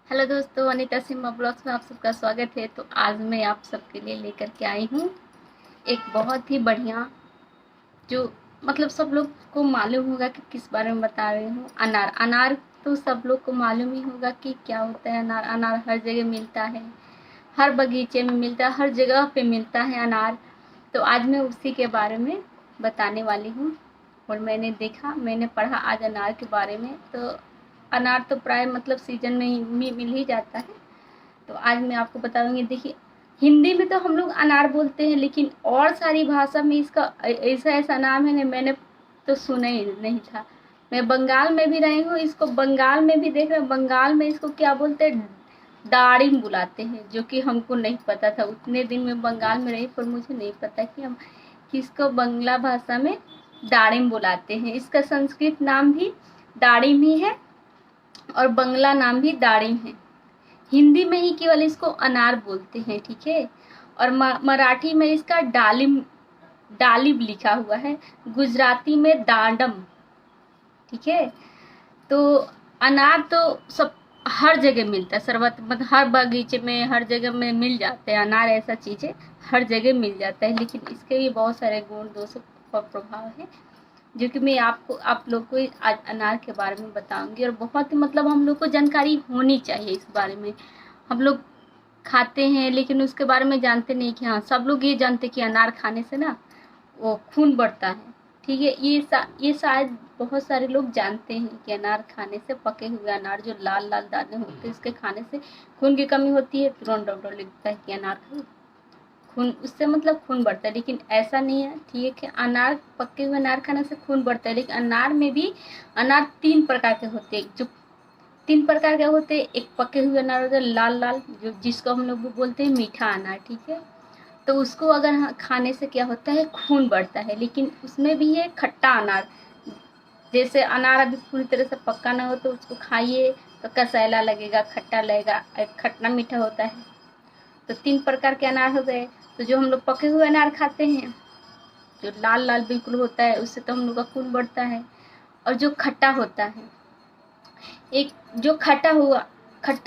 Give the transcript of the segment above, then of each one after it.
Hello दोस्तों, Anita Simha blogs में आप सबका स्वागत है। तो आज मैं आप सबके लिए लेकर के आई हूँ एक बहुत ही बढ़िया, जो मतलब सब लोग को मालूम होगा कि किस बारे में बता रही हूँ। अनार। अनार तो सब लोग को मालूम ही होगा कि क्या होता है। अनार अनार हर जगह मिलता है, हर बगीचे में मिलता है, हर जगह पे मिलता है अनार। तो आज मैं उसी के बारे में बताने वाली हूँ। और मैंने देखा, मैंने पढ़ा आज अनार के बारे में। तो अनार तो प्राय मतलब सीजन में ही मिल ही जाता है। तो आज मैं आपको बताऊंगी। देखिए, हिंदी में तो हम लोग अनार बोलते हैं, लेकिन और सारी भाषा में इसका ऐसा ऐसा नाम है ना, मैंने तो सुना ही नहीं था। मैं बंगाल में भी रही हूँ, इसको बंगाल में भी देख रहे हैं। बंगाल में इसको क्या बोलते हैं, दाड़िम बुलाते हैं, जो कि हमको नहीं पता था। उतने दिन में बंगाल में रही, पर मुझे नहीं पता कि हम किसको बंगला भाषा में दाड़िम बुलाते हैं। इसका संस्कृत नाम भी दाड़िम ही है और बंगला नाम भी दाड़िम है। हिंदी में ही केवल इसको अनार बोलते हैं, ठीक है। और मराठी में इसका डालिम डालिब लिखा हुआ है। गुजराती में दाडम, ठीक है। तो अनार तो सब हर जगह मिलता है, सर्वत्र मतलब हर बगीचे में, हर जगह में मिल जाते हैं। अनार ऐसा चीज है, हर जगह मिल जाता है। लेकिन इसके भी बहुत सारे गुण दोष और प्रभाव है, जो कि मैं आप लोग को आज अनार के बारे में बताऊंगी। और बहुत मतलब हम लोग को जानकारी होनी चाहिए इस बारे में। हम लोग खाते हैं लेकिन उसके बारे में जानते नहीं कि हाँ, सब लोग ये जानते कि अनार खाने से ना वो खून बढ़ता है, ठीक है। ये शायद बहुत सारे लोग जानते हैं कि अनार खाने से, पके हुए अनार जो लाल लाल दाने होते हैं, इसके खाने से खून की कमी होती है। तुरंत डॉक्टर लिखता है कि अनार खाओ, खून उससे मतलब खून बढ़ता है। लेकिन ऐसा नहीं है, ठीक है। अनार, पके हुए अनार खाने से खून बढ़ता है, लेकिन अनार में भी अनार 3 प्रकार के होते हैं। जो 3 प्रकार के होते हैं, एक पके हुए अनार होते हैं लाल लाल, जो जिसको हम लोग बोलते हैं मीठा अनार, ठीक है। तो उसको अगर खाने से क्या होता है, खून बढ़ता है। लेकिन उसमें भी है खट्टा अनार। जैसे अनार अभी पूरी तरह से पक्का ना हो तो उसको खाइए तो कसैला लगेगा, खट्टा लगेगा, खट्टा मीठा होता है। तो 3 प्रकार के अनार हो गए। तो जो हम लोग पके हुए अनार खाते हैं, जो लाल लाल बिल्कुल होता है, उससे तो हम लोग का खून बढ़ता है। और जो खट्टा होता है, एक जो खट्टा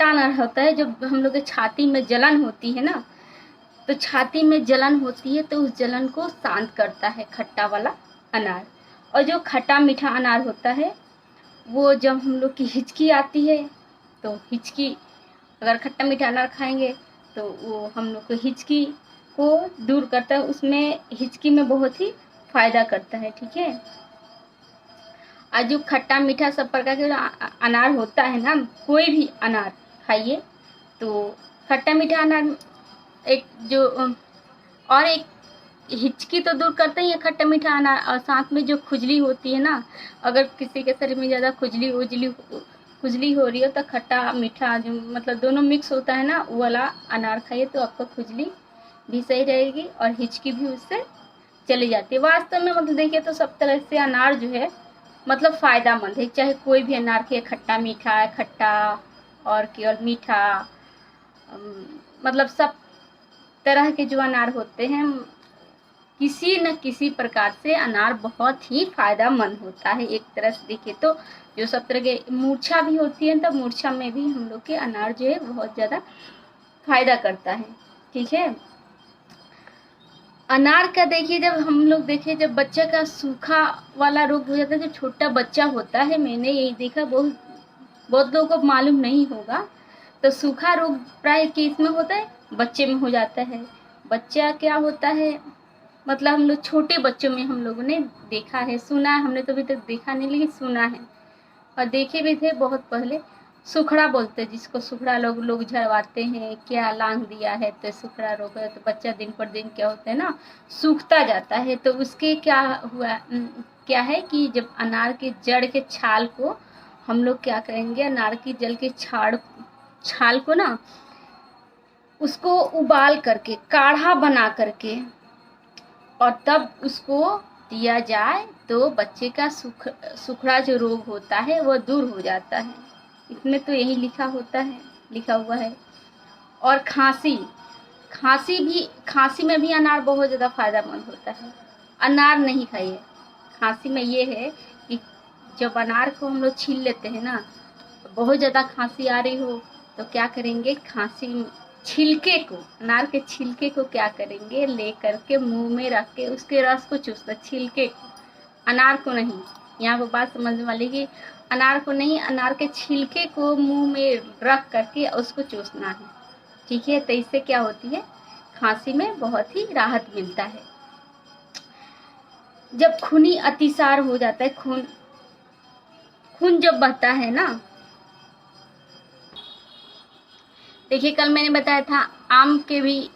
अनार होता है, जो हम लोग के छाती में जलन होती है ना, तो छाती में जलन होती है तो उस जलन को शांत करता है खट्टा वाला अनार। और जो खट्टा मीठा अनार होता है, वो जब हम लोग की हिचकी आती है, तो हिचकी, अगर खट्टा मीठा अनार खाएंगे तो वो हम लोग को हिचकी को दूर करता है, उसमें हिचकी में बहुत ही फायदा करता है, ठीक है। और जो खट्टा मीठा सब प्रकार के अनार होता है ना, कोई भी अनार खाइए तो खट्टा मीठा अनार एक जो और एक हिचकी तो दूर करते ही है खट्टा मीठा अनार। और साथ में जो खुजली होती है ना, अगर किसी के शरीर में ज़्यादा खुजली हो रही हो, तो खट्टा मीठा जो मतलब दोनों मिक्स होता है ना, वो वाला अनार खाइए तो आपका खुजली भी सही रहेगी और हिचकी भी उससे चली जाती है। वास्तव में मतलब देखिए तो सब तरह से अनार जो है मतलब फ़ायदेमंद है। चाहे कोई भी अनार के, खट्टा मीठा है, खट्टा और केवल मीठा, मतलब सब तरह के जो अनार होते हैं, किसी न किसी प्रकार से अनार बहुत ही फायदेमंद होता है। एक तरह से देखिए तो जो सब तरह के मूर्छा भी होती है, तब मूर्छा में भी हम लोग के अनार जो है बहुत ज़्यादा फायदा करता है, ठीक है। अनार का देखिए, जब हम लोग देखें, जब बच्चा का सूखा वाला रोग हो जाता है, जो छोटा बच्चा होता है, मैंने यही देखा, बहुत बहुत लोगों को मालूम नहीं होगा। तो सूखा रोग प्राय किस में होता है, बच्चे में हो जाता है। बच्चा क्या होता है, मतलब हम लोग छोटे बच्चों में हम लोगों ने देखा है, सुना है। हमने तो अभी तक देखा नहीं, लेकिन सुना है और देखे भी थे बहुत पहले। सुखड़ा बोलते हैं जिसको, सुखड़ा लोग झड़वाते हैं, क्या लांग दिया है तो सुखड़ा रोग है। तो बच्चा दिन पर दिन क्या होता है ना, सूखता जाता है। तो उसके क्या हुआ, क्या है कि जब अनार के जड़ के छाल को हम लोग क्या करेंगे, अनार की जल के छाल को ना, उसको उबाल करके, काढ़ा बना करके, और तब उसको दिया जाए तो बच्चे का सुखड़ा जो रोग होता है वो दूर हो जाता है। इसमें तो यही लिखा हुआ है। और खांसी में भी अनार बहुत ज़्यादा फायदेमंद होता है। अनार नहीं खाइए, खांसी में ये है कि जब अनार को हम लोग छील लेते हैं ना, बहुत ज़्यादा खांसी आ रही हो तो क्या करेंगे, छिलके को, अनार के छिलके को क्या करेंगे, ले करके मुंह में रख के उसके रस को चूसना, छिलके को, अनार को नहीं। यहाँ पर बात समझने वाली कि अनार को नहीं, अनार के छिलके को मुंह में रख करके उसको चूसना है, ठीक है। तो इससे क्या होती है, खांसी में बहुत ही राहत मिलता है। जब खूनी अतिसार हो जाता है, खून जब बहता है ना, देखिए कल मैंने बताया था आम के भी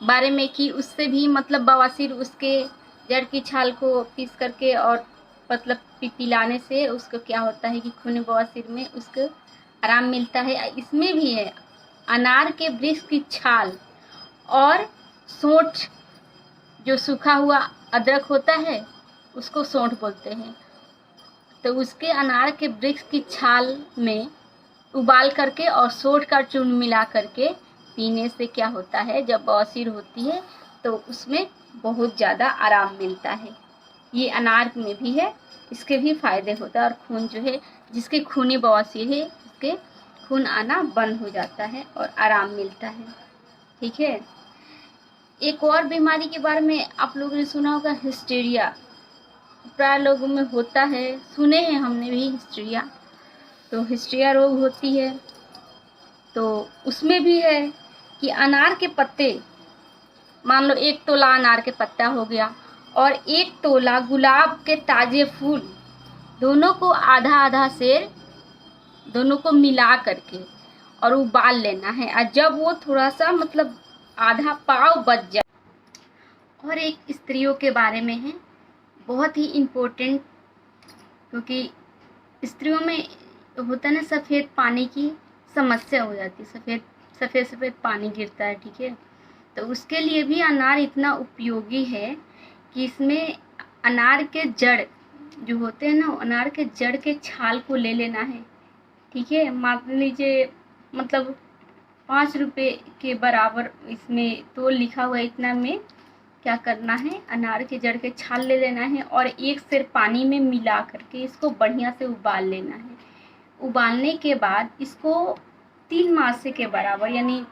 बारे में कि उससे भी मतलब बवासीर, उसके जड़ की छाल को पीस करके और मतलब पिलाने से उसको क्या होता है कि खूनी बवासीर में उसको आराम मिलता है। इसमें भी है, अनार के वृक्ष की छाल और सोंठ, जो सूखा हुआ अदरक होता है उसको सोंठ बोलते हैं, तो उसके अनार के वृक्ष की छाल में उबाल करके और सोंठ का चूर्ण मिला करके पीने से क्या होता है, जब बवासीर होती है तो उसमें बहुत ज़्यादा आराम मिलता है। ये अनार में भी है, इसके भी फायदे होता है। और खून जो है, जिसके खूनी बवासीर है उसके खून आना बंद हो जाता है और आराम मिलता है, ठीक है। एक और बीमारी के बारे में आप लोगों ने सुना होगा, हिस्टीरिया, प्राय लोगों में होता है, सुने हैं हमने भी हिस्टीरिया। तो हिस्टीरिया रोग होती है, तो उसमें भी है कि अनार के पत्ते, मान लो 1 तोला अनार के पत्ता हो गया और 1 तोला गुलाब के ताजे फूल, दोनों को आधा आधा सेर, दोनों को मिला करके और उबाल लेना है। और जब वो थोड़ा सा मतलब आधा पाव बच जाए, और एक स्त्रियों के बारे में है, बहुत ही इम्पोर्टेंट, क्योंकि स्त्रियों में होता है ना, सफ़ेद पानी की समस्या हो जाती है, सफ़ेद पानी गिरता है, ठीक है। तो उसके लिए भी अनार इतना उपयोगी है कि इसमें अनार के जड़ जो होते हैं ना, अनार के जड़ के छाल को ले लेना है, ठीक है। मान लीजिए मतलब 5 रुपये के बराबर इसमें तो लिखा हुआ है, इतना में क्या करना है, अनार के जड़ के छाल ले लेना है और 1 सेर पानी में मिला करके इसको बढ़िया से उबाल लेना है। उबालने के बाद इसको 3 मासे के बराबर, यानी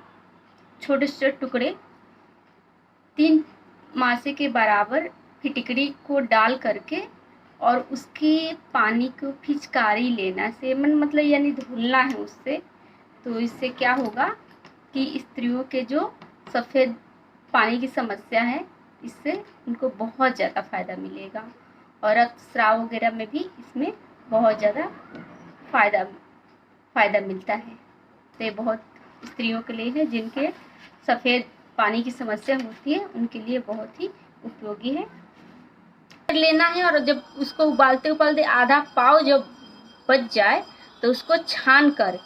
छोटे छोटे टुकड़े 3 मासे के बराबर फिटकरी को डाल करके और उसके पानी को फिचकारी लेना से मतलब यानी धुलना है उससे। तो इससे क्या होगा कि स्त्रियों के जो सफ़ेद पानी की समस्या है, इससे उनको बहुत ज़्यादा फ़ायदा मिलेगा। और रक्तस्राव वगैरह में भी इसमें बहुत ज़्यादा फ़ायदा मिलता है। तो ये बहुत स्त्रियों के लिए है, जिनके सफ़ेद पानी की समस्या होती है, उनके लिए बहुत ही उपयोगी है। लेना है और जब उसको उबालते उबालते आधा पाव जब बच जाए तो उसको छान कर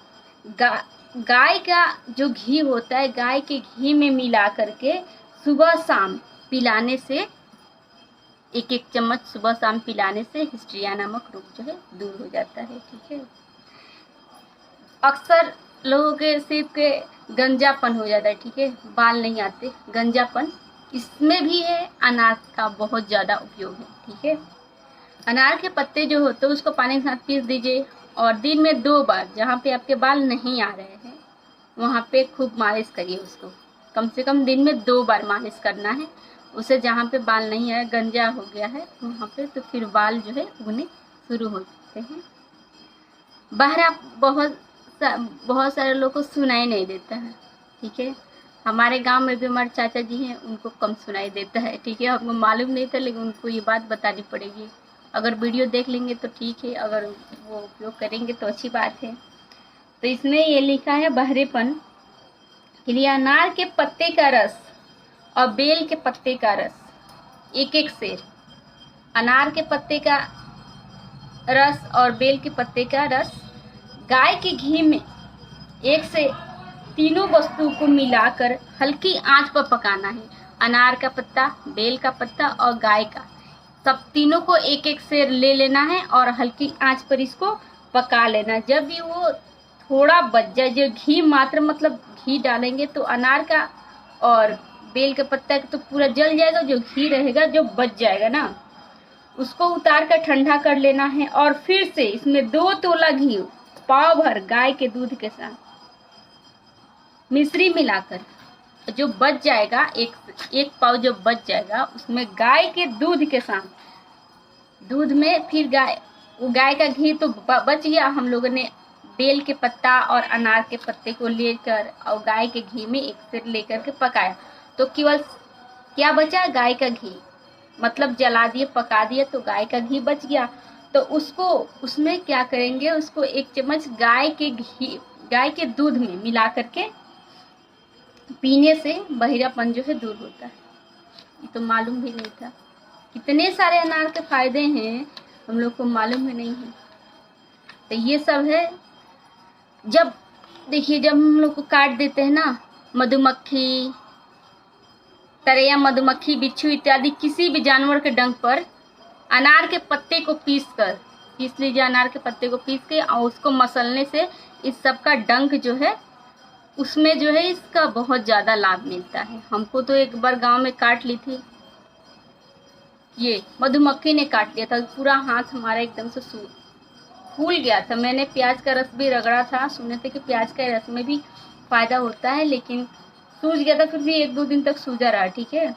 गाय का जो घी होता है, गाय के घी में मिला करके सुबह शाम पिलाने से, 1-1 चम्मच सुबह शाम पिलाने से हिस्टीरिया नामक रोग जो है दूर हो जाता है, ठीक है। अक्सर लोगों के सिर के गंजापन हो जाता है, ठीक है, बाल नहीं आते, गंजापन, इसमें भी है अनार का बहुत ज़्यादा उपयोग है, ठीक है। अनार के पत्ते जो होते हैं उसको पानी के साथ पीस दीजिए और दिन में 2 बार, जहाँ पे आपके बाल नहीं आ रहे हैं वहाँ पे खूब मालिश करिए उसको, कम से कम दिन में 2 बार मालिश करना है उसे। जहाँ पे बाल नहीं आया, गंजा हो गया है वहाँ पे, तो फिर बाल जो है उगने शुरू हो जाते हैं। बहरा बहुत सारे लोग को सुनाई नहीं देता है, ठीक है। हमारे गांव में भी हमारे चाचा जी हैं, उनको कम सुनाई देता है, ठीक है। हमको मालूम नहीं था, लेकिन उनको ये बात बतानी पड़ेगी। अगर वीडियो देख लेंगे तो ठीक है, अगर वो उपयोग करेंगे तो अच्छी बात है। तो इसमें ये लिखा है बहरेपन के लिए अनार के पत्ते का रस और बेल के पत्ते का रस 1-1 सेर, अनार के पत्ते का रस और बेल के पत्ते का रस गाय के घी में 1 से 3 वस्तु को मिलाकर हल्की आंच पर पकाना है। अनार का पत्ता, बेल का पत्ता और गाय का, सब तीनों को 1-1 सेर ले लेना है और हल्की आंच पर इसको पका लेना। जब भी वो थोड़ा बच जाए, जो घी मात्र मतलब घी डालेंगे तो अनार का और बेल के पत्ता तो पूरा जल जाएगा, जो घी रहेगा जो बच जाएगा ना, उसको उतार कर ठंडा कर लेना है और फिर से इसमें 2 तोला घी पाव भर गाय के दूध के साथ मिश्री मिलाकर जो बच जाएगा, एक पाव जो बच जाएगा, उसमें गाय के दूध के साथ, दूध में फिर गाय का घी तो बच गया, हम लोगों ने बेल के पत्ता और अनार के पत्ते को लेकर और गाय के घी में एक से लेकर के पकाया, तो केवल क्या बचा, गाय का घी, मतलब जला दिए, पका दिए, तो गाय का घी बच गया। तो उसको उसमें क्या करेंगे, उसको 1 चम्मच गाय के दूध में मिला करके पीने से बहिरापन जो है दूर होता है। ये तो मालूम भी नहीं था। कितने सारे अनार के फायदे हैं, हम लोग को मालूम ही नहीं है। तो ये सब है। जब देखिए, जब हम लोग को काट देते हैं ना, मधुमक्खी, तरैया मधुमक्खी, बिच्छू इत्यादि किसी भी जानवर के डंक पर अनार के पत्ते को पीस लीजिए, अनार के पत्ते को पीस के और उसको मसलने से इस सब का डंक जो है, उसमें जो है इसका बहुत ज़्यादा लाभ मिलता है। हमको तो एक बार गांव में काट ली थी, ये मधुमक्खी ने काट लिया था, पूरा हाथ हमारा एकदम से फूल गया था। मैंने प्याज का रस भी रगड़ा था, सुने थे कि प्याज के रस में भी फायदा होता है, लेकिन सूज गया था, फिर भी 1-2 दिन तक सूजा रहा। ठीक है।